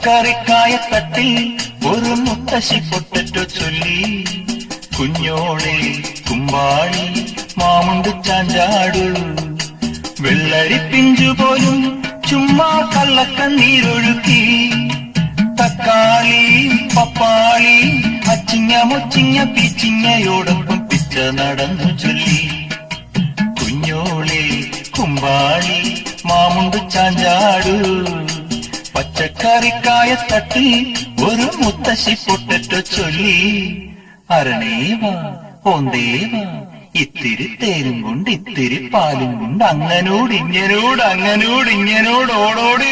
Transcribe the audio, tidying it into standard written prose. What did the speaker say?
പച്ചക്കറിക്കായത്തട്ടിൽ ഒരു മുത്തശ്ശി പൊട്ടറ്റോ ചൊല്ലി. കുഞ്ഞോളെ കുമ്പാളി മാമുണ്ട് ചാഞ്ചാടു. വെള്ളരി പിഞ്ചുപോലും ചുമ്മാ കള്ളക്കണ്ണീരൊഴുക്കി. തക്കാളി പപ്പാളി അച്ചിങ്ങ മുച്ചിങ്ങ പീച്ചിങ്ങയോടൊപ്പം പിച്ച നടന്നു ചൊല്ലി. കുഞ്ഞോളെ കുമ്പാളി മാമുണ്ട് ചാഞ്ചാടു. പച്ചക്കറിക്കായത്തട്ടിൽ ഒരു മുത്തശ്ശി പൊട്ടറ്റോ ചൊല്ലി. അരണേവാ ഓന്തേവാ ഇത്തിരി തേനും കൊണ്ട് ഇത്തിരി പാലും കൊണ്ട് അങ്ങനോട് ഇങ്ങനോട് ഓടോടി